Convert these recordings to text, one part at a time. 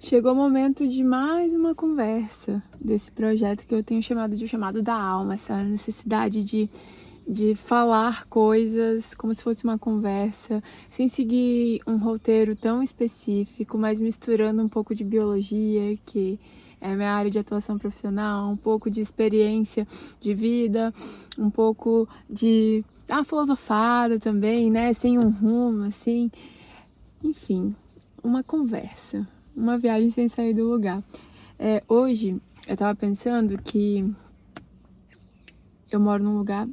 Chegou o momento de mais uma conversa desse projeto que eu tenho chamado de o chamado da alma, essa necessidade de falar coisas como se fosse uma conversa, sem seguir um roteiro tão específico, mas misturando um pouco de biologia, que é a minha área de atuação profissional, um pouco de experiência de vida, um pouco de filosofada também, né? Sem um rumo, assim. Enfim, uma conversa. Uma viagem sem sair do lugar. Hoje, eu tava pensando que eu moro num lugar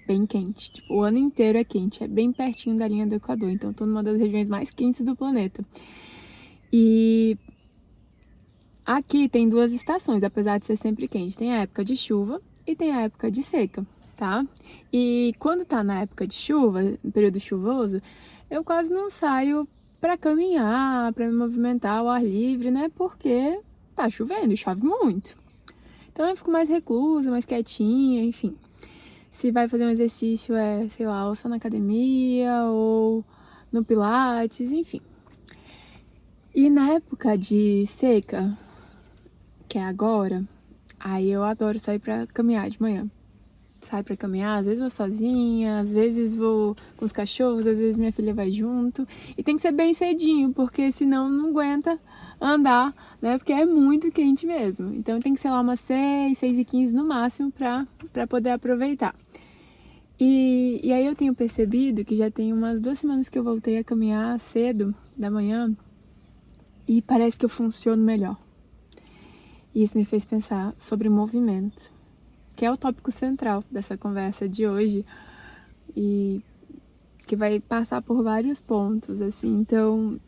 bem quente. Tipo, o ano inteiro é quente. É bem pertinho da linha do Equador. Então, eu tô numa das regiões mais quentes do planeta. E aqui tem duas estações, apesar de ser sempre quente. Tem a época de chuva e tem a época de seca, tá? E quando tá na época de chuva, no período chuvoso, eu quase não saio para caminhar, para me movimentar ao ar livre, né? Porque tá chovendo, chove muito. Então eu fico mais reclusa, mais quietinha, enfim. Se vai fazer um exercício, sei lá, ou só na academia, ou no pilates, enfim. E na época de seca, que é agora, aí eu adoro sair pra caminhar de manhã. Saio pra caminhar, às vezes vou sozinha, às vezes vou com os cachorros, às vezes minha filha vai junto. E tem que ser bem cedinho, porque senão não aguenta andar, né? Porque é muito quente mesmo. Então tem que ser lá umas 6h15 no máximo pra poder aproveitar. E aí eu tenho percebido que já tem umas 2 semanas que eu voltei a caminhar cedo da manhã e parece que eu funciono melhor. E isso me fez pensar sobre movimento, que é o tópico central dessa conversa de hoje e que vai passar por vários pontos, assim. Então,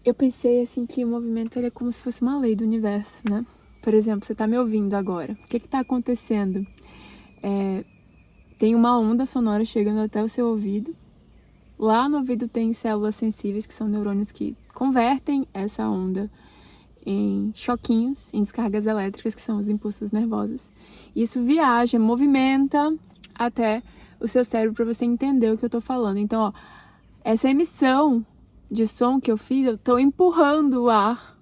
eu pensei, assim, que o movimento ele é como se fosse uma lei do universo, né? Por exemplo, você tá me ouvindo agora. O que tá acontecendo? Tem uma onda sonora chegando até o seu ouvido. Lá no ouvido tem células sensíveis, que são neurônios que convertem essa onda em choquinhos, em descargas elétricas, que são os impulsos nervosos. Isso viaja, movimenta até o seu cérebro para você entender o que eu tô falando. Então, ó, essa emissão de som que eu fiz, eu tô empurrando o ar.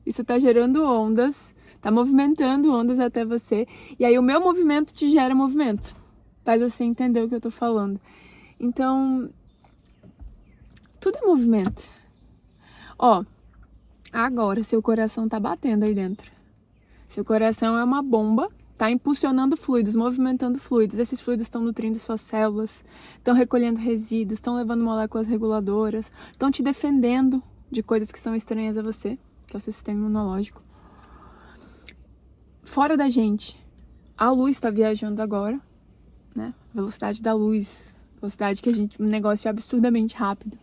Isso tá gerando ondas, tá movimentando ondas até você. E aí o meu movimento te gera movimento. Faz você entender o que eu tô falando. Então, tudo é movimento. Ó, agora seu coração tá batendo aí dentro. Seu coração é uma bomba, tá impulsionando fluidos, movimentando fluidos. Esses fluidos estão nutrindo suas células, estão recolhendo resíduos, estão levando moléculas reguladoras, estão te defendendo de coisas que são estranhas a você, que é o seu sistema imunológico. Fora da gente, a luz está viajando agora, né? Velocidade da luz, velocidade que um negócio é absurdamente rápido,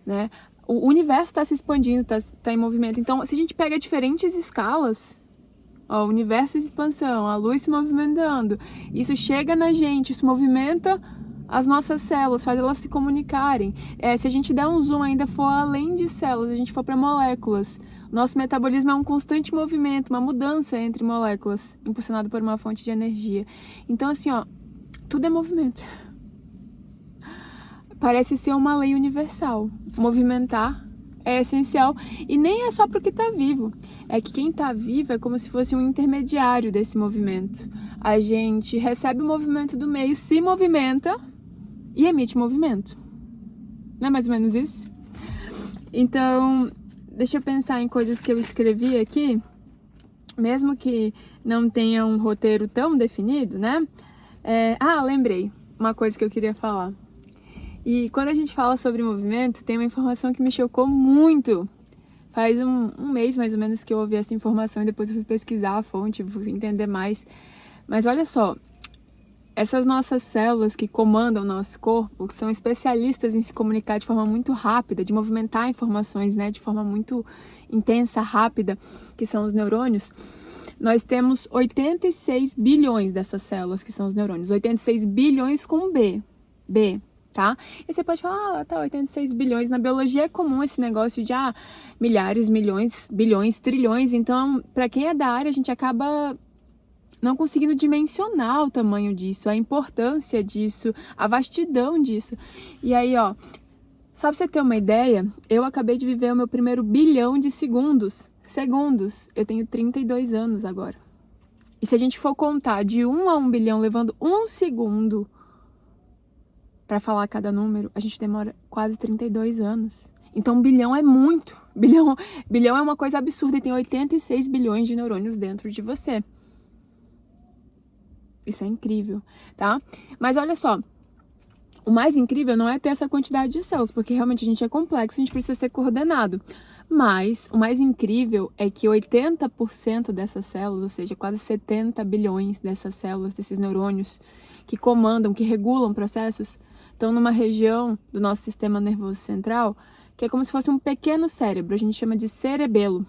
né? O universo está se expandindo, tá em movimento. Então, se a gente pega diferentes escalas, ó, o universo em expansão, a luz se movimentando, isso chega na gente, isso movimenta as nossas células, faz elas se comunicarem. Se a gente der um zoom ainda for além de células, a gente for para moléculas, nosso metabolismo é um constante movimento, uma mudança entre moléculas, impulsionado por uma fonte de energia. Então, assim, ó, tudo é movimento. Parece ser uma lei universal. Movimentar é essencial e nem é só porque tá vivo. É que quem tá vivo é como se fosse um intermediário desse movimento. A gente recebe o movimento do meio, se movimenta e emite movimento. Não é mais ou menos isso? Então, deixa eu pensar em coisas que eu escrevi aqui, mesmo que não tenha um roteiro tão definido, né? Lembrei uma coisa que eu queria falar. E quando a gente fala sobre movimento, tem uma informação que me chocou muito. Faz um mês, mais ou menos, que eu ouvi essa informação e depois eu fui pesquisar a fonte, fui entender mais. Mas olha só, essas nossas células que comandam o nosso corpo, que são especialistas em se comunicar de forma muito rápida, de movimentar informações, né, de forma muito intensa, rápida, que são os neurônios, nós temos 86 bilhões dessas células, que são os neurônios. 86 bilhões com B. Tá? E você pode falar, 86 bilhões. Na biologia é comum esse negócio de milhares, milhões, bilhões, trilhões. Então, para quem é da área, a gente acaba não conseguindo dimensionar o tamanho disso, a importância disso, a vastidão disso. E aí, ó, Só pra você ter uma ideia, eu acabei de viver o meu primeiro bilhão de segundos. Eu tenho 32 anos agora. E se a gente for contar de 1 a 1 bilhão, levando 1 segundo para falar cada número, a gente demora quase 32 anos. Então, bilhão é muito. Bilhão é uma coisa absurda e tem 86 bilhões de neurônios dentro de você. Isso é incrível, tá? Mas olha só, o mais incrível não é ter essa quantidade de células, porque realmente a gente é complexo, a gente precisa ser coordenado. Mas o mais incrível é que 80% dessas células, ou seja, quase 70 bilhões dessas células, desses neurônios que comandam, que regulam processos, estão numa região do nosso sistema nervoso central que é como se fosse um pequeno cérebro, a gente chama de cerebelo,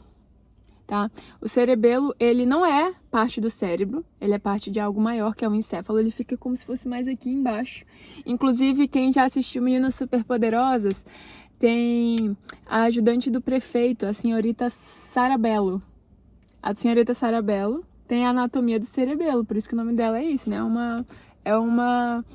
tá? O cerebelo, ele não é parte do cérebro, ele é parte de algo maior, que é o encéfalo, ele fica como se fosse mais aqui embaixo. Inclusive, quem já assistiu Meninas Superpoderosas, tem a ajudante do prefeito, a senhorita Sarabello. A senhorita Sarabello tem a anatomia do cerebelo, por isso que o nome dela é isso, né? É uma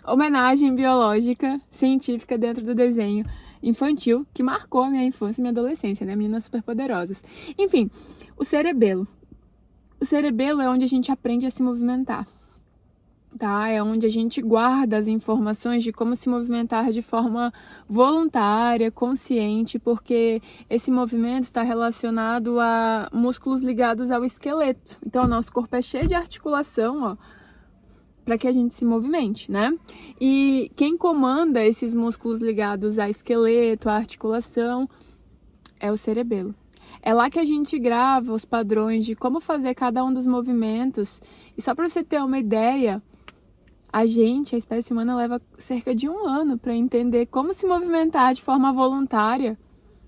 homenagem biológica, científica dentro do desenho infantil que marcou a minha infância e minha adolescência, né? Meninas Superpoderosas. Enfim, o cerebelo. O cerebelo é onde a gente aprende a se movimentar, tá? É onde a gente guarda as informações de como se movimentar de forma voluntária, consciente, porque esse movimento está relacionado a músculos ligados ao esqueleto. Então, o nosso corpo é cheio de articulação, ó, para que a gente se movimente, né? E quem comanda esses músculos ligados a esqueleto, a articulação, é o cerebelo. É lá que a gente grava os padrões de como fazer cada um dos movimentos. E só para você ter uma ideia, a espécie humana, leva cerca de 1 ano para entender como se movimentar de forma voluntária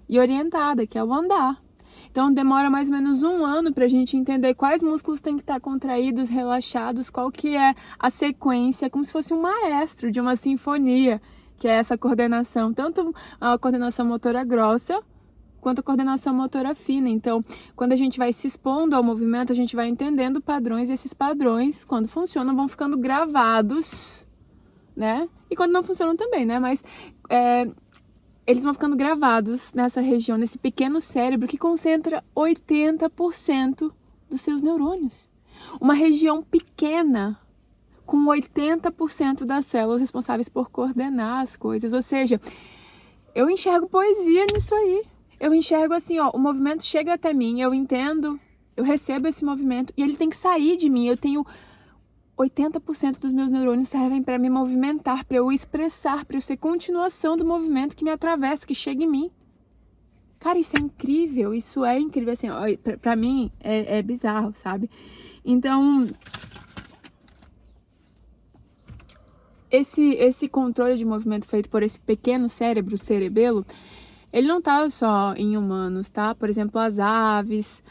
e orientada, que é o andar. Então, demora mais ou menos 1 ano para a gente entender quais músculos têm que estar contraídos, relaxados, qual que é a sequência, como se fosse um maestro de uma sinfonia, que é essa coordenação, tanto a coordenação motora grossa, quanto a coordenação motora fina. Então, quando a gente vai se expondo ao movimento, a gente vai entendendo padrões, e esses padrões, quando funcionam, vão ficando gravados, né? E quando não funcionam também, né? Mas eles vão ficando gravados nessa região, nesse pequeno cérebro que concentra 80% dos seus neurônios. Uma região pequena, com 80% das células responsáveis por coordenar as coisas. Ou seja, eu enxergo poesia nisso aí. Eu enxergo assim, ó, o movimento chega até mim, eu entendo, eu recebo esse movimento e ele tem que sair de mim. Eu tenho 80% dos meus neurônios servem para me movimentar, para eu expressar, para eu ser continuação do movimento que me atravessa, que chega em mim. Cara, isso é incrível, assim, ó, pra mim é bizarro, sabe? Então, esse controle de movimento feito por esse pequeno cérebro, o cerebelo, ele não tá só em humanos, tá? Por exemplo, as aves,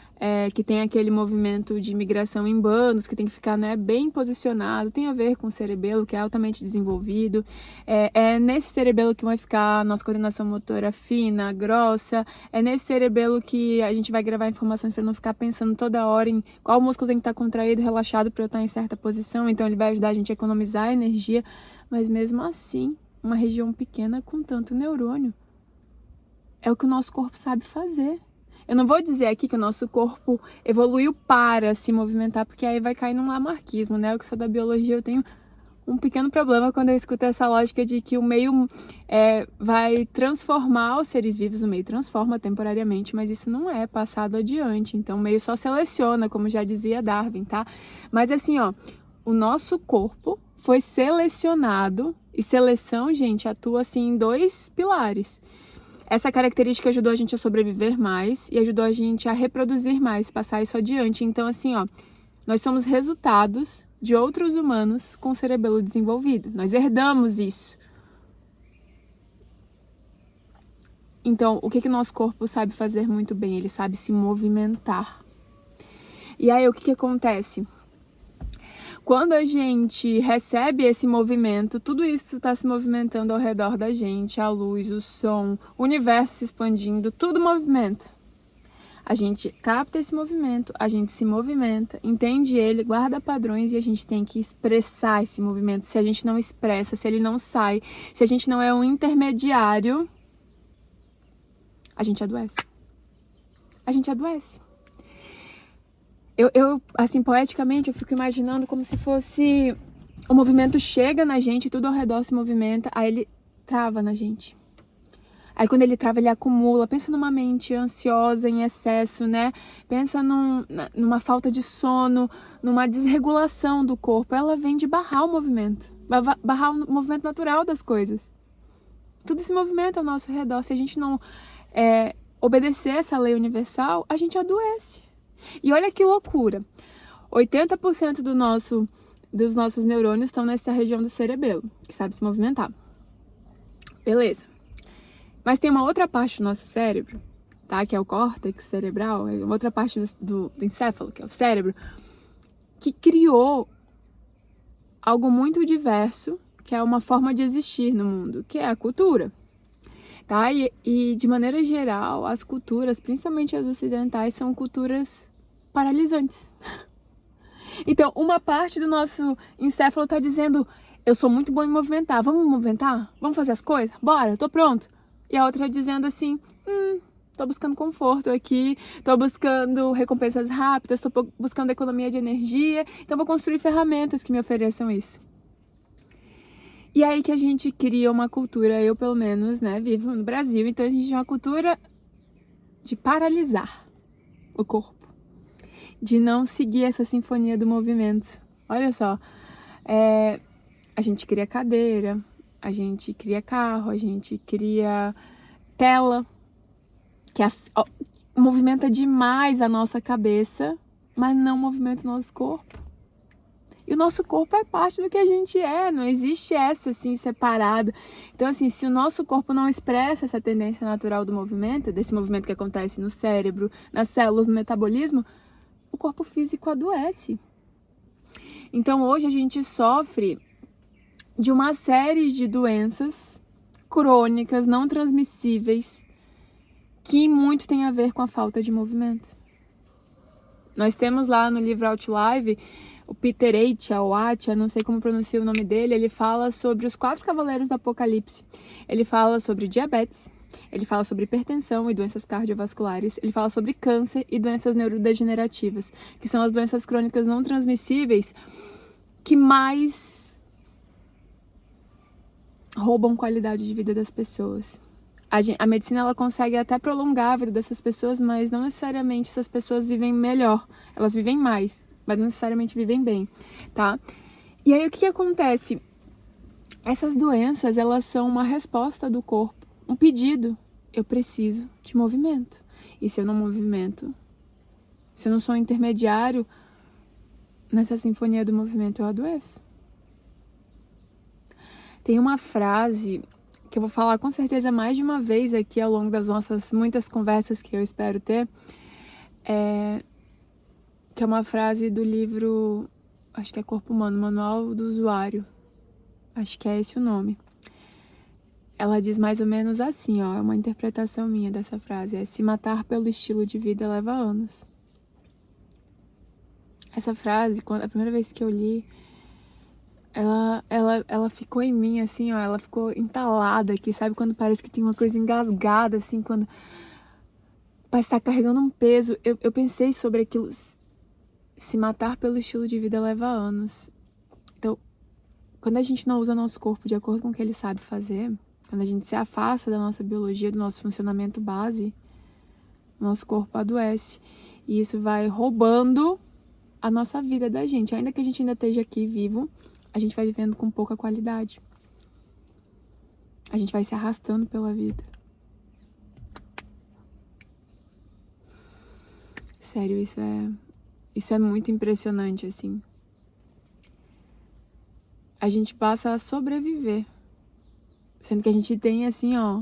que tem aquele movimento de migração em bandos, que tem que ficar, né, bem posicionado, tem a ver com o cerebelo, que é altamente desenvolvido. É nesse cerebelo que vai ficar a nossa coordenação motora fina, grossa. É nesse cerebelo que a gente vai gravar informações para não ficar pensando toda hora em qual músculo tem que estar contraído, relaxado para eu estar em certa posição. Então, ele vai ajudar a gente a economizar energia. Mas mesmo assim, uma região pequena com tanto neurônio é o que o nosso corpo sabe fazer. Eu não vou dizer aqui que o nosso corpo evoluiu para se movimentar, porque aí vai cair num lamarquismo, né? Eu que sou da biologia, eu tenho um pequeno problema quando eu escuto essa lógica de que o meio vai transformar os seres vivos. O meio transforma temporariamente, mas isso não é passado adiante. Então, o meio só seleciona, como já dizia Darwin, tá? Mas assim, ó, o nosso corpo foi selecionado, e seleção, gente, atua assim em 2 pilares. Essa característica ajudou a gente a sobreviver mais e ajudou a gente a reproduzir mais, passar isso adiante. Então, assim, ó, nós somos resultados de outros humanos com cerebelo desenvolvido. Nós herdamos isso. Então, o que o nosso corpo sabe fazer muito bem? Ele sabe se movimentar. E aí, o que acontece? Quando a gente recebe esse movimento, tudo isso está se movimentando ao redor da gente, a luz, o som, o universo se expandindo, tudo movimenta. A gente capta esse movimento, a gente se movimenta, entende ele, guarda padrões e a gente tem que expressar esse movimento. Se a gente não expressa, se ele não sai, se a gente não é um intermediário, a gente adoece. A gente adoece. Eu, assim, poeticamente, eu fico imaginando como se fosse... O movimento chega na gente, tudo ao redor se movimenta, aí ele trava na gente. Aí quando ele trava, ele acumula. Pensa numa mente ansiosa, em excesso, né? Pensa numa falta de sono, numa desregulação do corpo. Ela vem de barrar o movimento. Barrar o movimento natural das coisas. Tudo se movimenta ao nosso redor. Se a gente não obedecer essa lei universal, a gente adoece. E olha que loucura. 80% dos nossos neurônios estão nessa região do cerebelo, que sabe se movimentar. Beleza. Mas tem uma outra parte do nosso cérebro, tá? Que é o córtex cerebral, é uma outra parte do encéfalo, que é o cérebro, que criou algo muito diverso, que é uma forma de existir no mundo, que é a cultura. Tá? E de maneira geral, as culturas, principalmente as ocidentais, são culturas paralisantes. Então, uma parte do nosso encéfalo está dizendo: eu sou muito bom em movimentar, vamos movimentar? Vamos fazer as coisas? Bora, tô pronto. E a outra dizendo assim: tô buscando conforto aqui, tô buscando recompensas rápidas, tô buscando economia de energia, então vou construir ferramentas que me ofereçam isso. E aí que a gente cria uma cultura, eu pelo menos, né, vivo no Brasil, então a gente tem uma cultura de paralisar o corpo, de não seguir essa sinfonia do movimento. Olha só, a gente cria cadeira, a gente cria carro, a gente cria tela, que movimenta demais a nossa cabeça, mas não movimenta o nosso corpo. E o nosso corpo é parte do que a gente é, não existe essa assim separada. Então assim, se o nosso corpo não expressa essa tendência natural do movimento, desse movimento que acontece no cérebro, nas células, no metabolismo, o corpo físico adoece. Então hoje a gente sofre de uma série de doenças crônicas, não transmissíveis, que muito tem a ver com a falta de movimento. Nós temos lá no livro Outlive, o Peter Attia, ou Attia, não sei como pronuncia o nome dele, ele fala sobre os 4 cavaleiros do Apocalipse. Ele fala sobre diabetes, ele fala sobre hipertensão e doenças cardiovasculares, ele fala sobre câncer e doenças neurodegenerativas, que são as doenças crônicas não transmissíveis que mais roubam qualidade de vida das pessoas. A medicina ela consegue até prolongar a vida dessas pessoas, mas não necessariamente essas pessoas vivem melhor. Elas vivem mais, mas não necessariamente vivem bem, tá? E aí o que acontece? Essas doenças, elas são uma resposta do corpo, um pedido. Eu preciso de movimento. E se eu não movimento, se eu não sou um intermediário nessa sinfonia do movimento, eu adoeço. Tem uma frase que eu vou falar com certeza mais de uma vez aqui ao longo das nossas muitas conversas que eu espero ter, que é uma frase do livro, acho que é Corpo Humano, Manual do Usuário, acho que é esse o nome. Ela diz mais ou menos assim, ó, é uma interpretação minha dessa frase, se matar pelo estilo de vida leva anos. Essa frase, a primeira vez que eu li, ela ficou em mim, assim, ó, ela ficou entalada aqui, sabe? Quando parece que tem uma coisa engasgada, assim, quando parece estar carregando um peso. Eu pensei sobre aquilo. Se matar pelo estilo de vida leva anos. Então, quando a gente não usa nosso corpo de acordo com o que ele sabe fazer, quando a gente se afasta da nossa biologia, do nosso funcionamento base, nosso corpo adoece. E isso vai roubando a nossa vida da gente. Ainda que a gente ainda esteja aqui vivo, a gente vai vivendo com pouca qualidade. A gente vai se arrastando pela vida. Sério, isso é muito impressionante, assim. A gente passa a sobreviver. Sendo que a gente tem, assim, ó,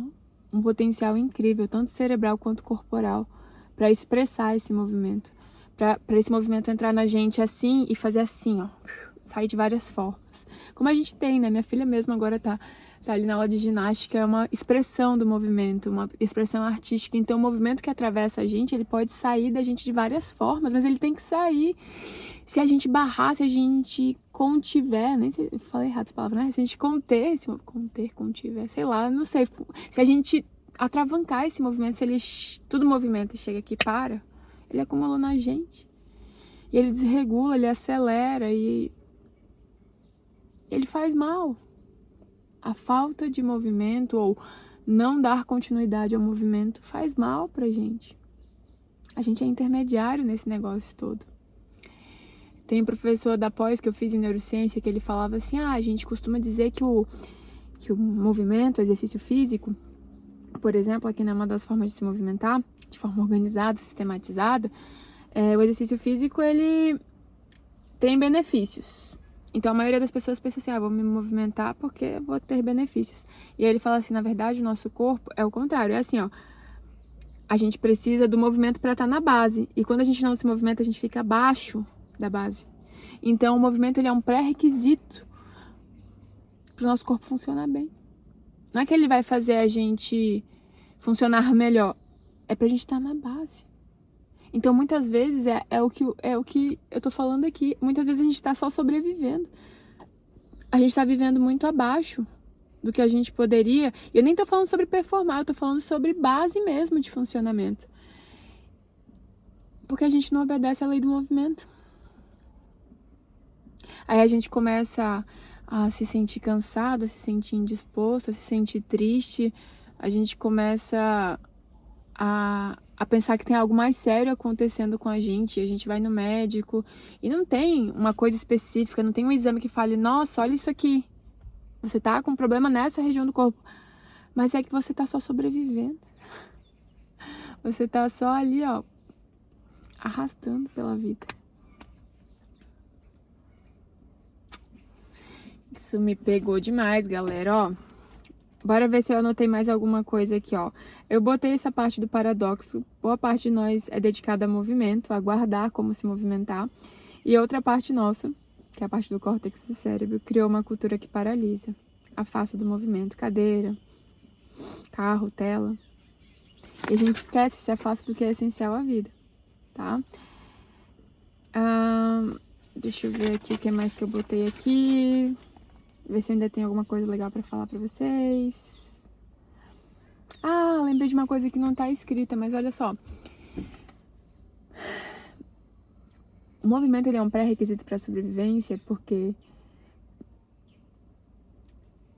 um potencial incrível, tanto cerebral quanto corporal, para expressar esse movimento. Para esse movimento entrar na gente assim e fazer assim, ó. Sair de várias formas. Como a gente tem, né? Minha filha mesmo agora tá ali na aula de ginástica, é uma expressão do movimento, uma expressão artística. Então, o movimento que atravessa a gente, ele pode sair da gente de várias formas, mas ele tem que sair. Se a gente barrar, se a gente contiver, nem sei, eu falei errado essa palavra, né? Se a gente contiver, sei lá, não sei. Se a gente atravancar esse movimento. Se ele tudo movimenta e chega aqui e para, ele acumula na gente. E ele desregula, ele acelera e ele faz mal. A falta de movimento ou não dar continuidade ao movimento faz mal pra gente. A gente é intermediário nesse negócio todo. Tem um professor da pós que eu fiz em neurociência que ele falava assim, a gente costuma dizer que o movimento, o exercício físico, por exemplo, aqui é uma das formas de se movimentar, de forma organizada, sistematizada, o exercício físico, ele tem benefícios. Então, a maioria das pessoas pensa assim, vou me movimentar porque vou ter benefícios. E aí ele fala assim, na verdade, o nosso corpo é o contrário. É assim, a gente precisa do movimento para estar na base. E quando a gente não se movimenta, a gente fica abaixo da base. Então, o movimento, ele é um pré-requisito para o nosso corpo funcionar bem. Não é que ele vai fazer a gente funcionar melhor. É pra gente estar na base. Então, muitas vezes, é o que eu tô falando aqui. Muitas vezes a gente tá só sobrevivendo. A gente tá vivendo muito abaixo do que a gente poderia. E eu nem tô falando sobre performar, eu tô falando sobre base mesmo de funcionamento. Porque a gente não obedece à lei do movimento. Aí a gente começa a se sentir cansado, a se sentir indisposto, a se sentir triste. A gente começa a pensar que tem algo mais sério acontecendo com a gente vai no médico e não tem uma coisa específica, não tem um exame que fale, nossa, olha isso aqui, você tá com um problema nessa região do corpo, mas é que você tá só sobrevivendo, você tá só ali, arrastando pela vida. Isso me pegou demais, galera, Bora ver se eu anotei mais alguma coisa aqui, Eu botei essa parte do paradoxo. Boa parte de nós é dedicada a movimento, a guardar como se movimentar. E outra parte nossa, que é a parte do córtex do cérebro, criou uma cultura que paralisa, afasta do movimento. Cadeira, carro, tela. E a gente esquece, se afasta do que é essencial à vida, tá? Deixa eu ver aqui o que mais que eu botei aqui. Ver se ainda tem alguma coisa legal pra falar pra vocês. Lembrei de uma coisa que não tá escrita, mas olha só. O movimento, ele é um pré-requisito pra sobrevivência, porque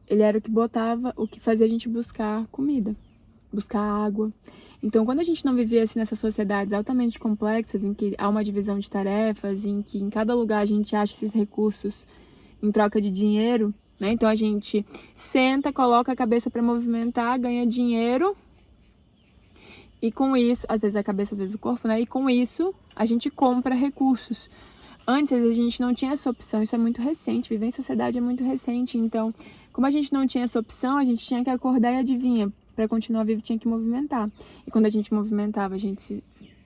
ele era o que fazia a gente buscar comida, buscar água. Então, quando a gente não vivia assim nessas sociedades altamente complexas, em que há uma divisão de tarefas, em que em cada lugar a gente acha esses recursos em troca de dinheiro, né? Então a gente senta, coloca a cabeça para movimentar, ganha dinheiro e com isso, às vezes a cabeça, às vezes o corpo, né? E com isso a gente compra recursos. Antes a gente não tinha essa opção, isso é muito recente, viver em sociedade é muito recente. Então, como a gente não tinha essa opção, a gente tinha que acordar e adivinha, para continuar vivo tinha que movimentar. E quando a gente movimentava, a gente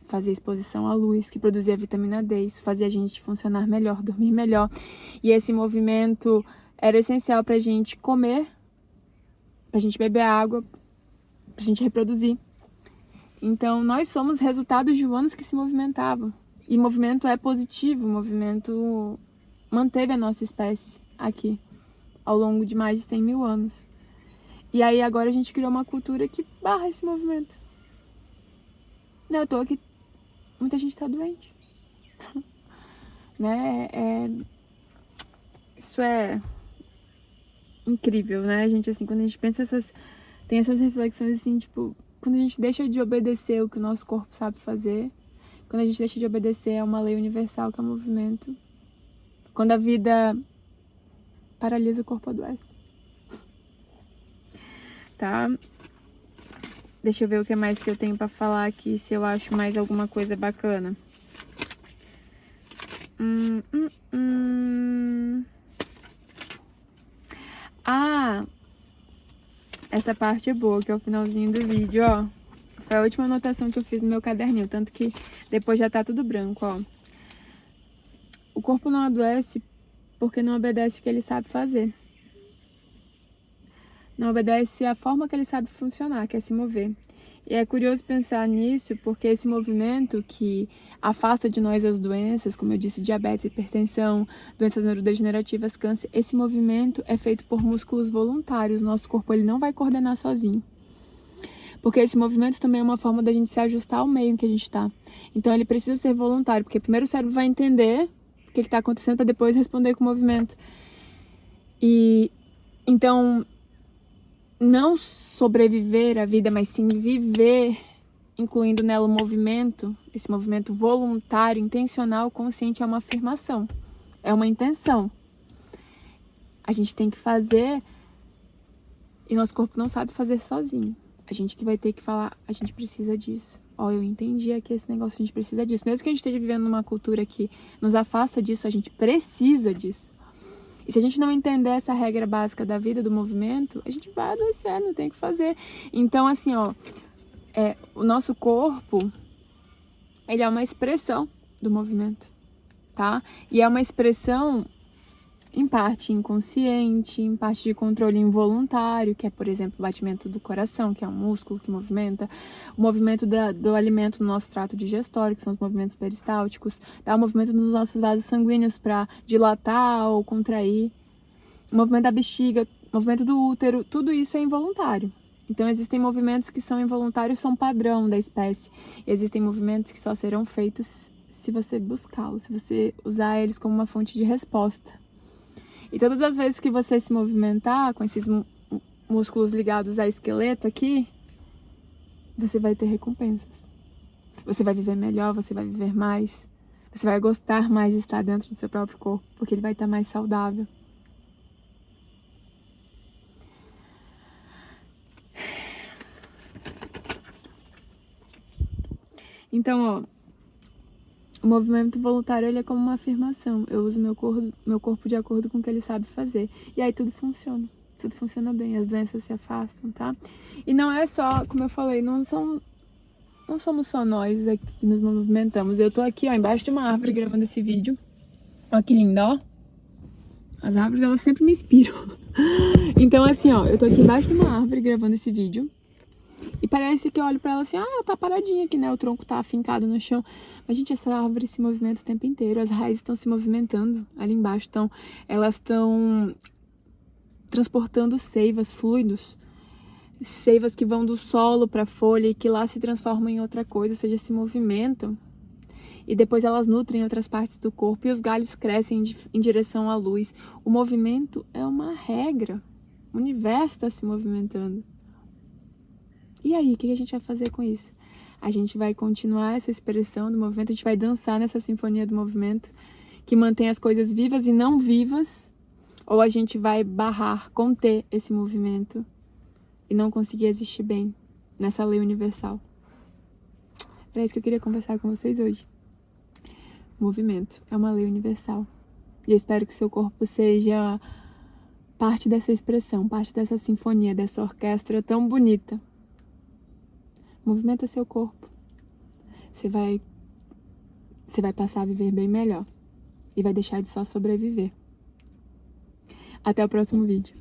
fazia exposição à luz, que produzia vitamina D, isso fazia a gente funcionar melhor, dormir melhor. E esse movimento era essencial pra gente comer, pra gente beber água, pra gente reproduzir. Então, nós somos resultados de humanos que se movimentavam. E movimento é positivo, o movimento manteve a nossa espécie aqui, ao longo de mais de 100 mil anos. E aí agora a gente criou uma cultura que barra esse movimento. Não, eu tô aqui, muita gente tá doente. Né? Isso é incrível, né, gente? Assim, quando a gente pensa tem essas reflexões assim, tipo, quando a gente deixa de obedecer o que o nosso corpo sabe fazer, quando a gente deixa de obedecer a uma lei universal que é o movimento, quando a vida paralisa, o corpo adoece. Tá? Deixa eu ver o que mais que eu tenho pra falar aqui, se eu acho mais alguma coisa bacana. Essa parte é boa, que é o finalzinho do vídeo, Foi a última anotação que eu fiz no meu caderninho, tanto que depois já tá tudo branco, O corpo não adoece porque não obedece o que ele sabe fazer. Não obedece a forma que ele sabe funcionar, que é se mover. E é curioso pensar nisso, porque esse movimento que afasta de nós as doenças, como eu disse, diabetes, hipertensão, doenças neurodegenerativas, câncer, esse movimento é feito por músculos voluntários. Nosso corpo, ele não vai coordenar sozinho. Porque esse movimento também é uma forma da gente se ajustar ao meio em que a gente está. Então ele precisa ser voluntário, porque primeiro o cérebro vai entender o que está acontecendo para depois responder com o movimento. E então, não sobreviver à vida, mas sim viver, incluindo nela o movimento, esse movimento voluntário, intencional, consciente, é uma afirmação, é uma intenção. A gente tem que fazer e nosso corpo não sabe fazer sozinho. A gente que vai ter que falar, a gente precisa disso. Ó, eu entendi aqui esse negócio, a gente precisa disso. Mesmo que a gente esteja vivendo numa cultura que nos afasta disso, a gente precisa disso. E se a gente não entender essa regra básica da vida, do movimento, a gente vai adoecer, não tem o que fazer. Então, assim, ó, o nosso corpo, ele é uma expressão do movimento, tá? E é uma expressão, em parte inconsciente, em parte de controle involuntário, que é, por exemplo, o batimento do coração, que é um músculo que movimenta, o movimento do alimento no nosso trato digestório, que são os movimentos peristálticos, tá? O movimento dos nossos vasos sanguíneos para dilatar ou contrair, o movimento da bexiga, o movimento do útero, tudo isso é involuntário. Então, existem movimentos que são involuntários, são padrão da espécie. E existem movimentos que só serão feitos se você buscá-los, se você usar eles como uma fonte de resposta. E todas as vezes que você se movimentar com esses músculos ligados ao esqueleto aqui, você vai ter recompensas. Você vai viver melhor, você vai viver mais. Você vai gostar mais de estar dentro do seu próprio corpo, porque ele vai estar mais saudável. Então, ó, o movimento voluntário, ele é como uma afirmação. Eu uso meu corpo de acordo com o que ele sabe fazer. E aí tudo funciona bem, as doenças se afastam, tá? E não é só, como eu falei, não somos só nós aqui que nos movimentamos. Eu tô aqui, ó, embaixo de uma árvore gravando esse vídeo. Ó que lindo, ó. As árvores, elas sempre me inspiram. Então, assim, ó, eu tô aqui embaixo de uma árvore gravando esse vídeo. E parece que eu olho pra ela assim, ela tá paradinha aqui, né? O tronco tá afincado no chão. Mas, gente, essa árvore se movimenta o tempo inteiro. As raízes estão se movimentando ali embaixo. Elas estão transportando seivas, fluidos. Seivas que vão do solo pra folha e que lá se transformam em outra coisa, ou seja, se movimentam. E depois elas nutrem outras partes do corpo e os galhos crescem em direção à luz. O movimento é uma regra. O universo está se movimentando. E aí, o que a gente vai fazer com isso? A gente vai continuar essa expressão do movimento, a gente vai dançar nessa sinfonia do movimento que mantém as coisas vivas e não vivas, ou a gente vai barrar, conter esse movimento e não conseguir existir bem nessa lei universal. Era isso que eu queria conversar com vocês hoje. O movimento é uma lei universal. E eu espero que seu corpo seja parte dessa expressão, parte dessa sinfonia, dessa orquestra tão bonita. Movimenta seu corpo. Você vai passar a viver bem melhor. E vai deixar de só sobreviver. Até o próximo vídeo.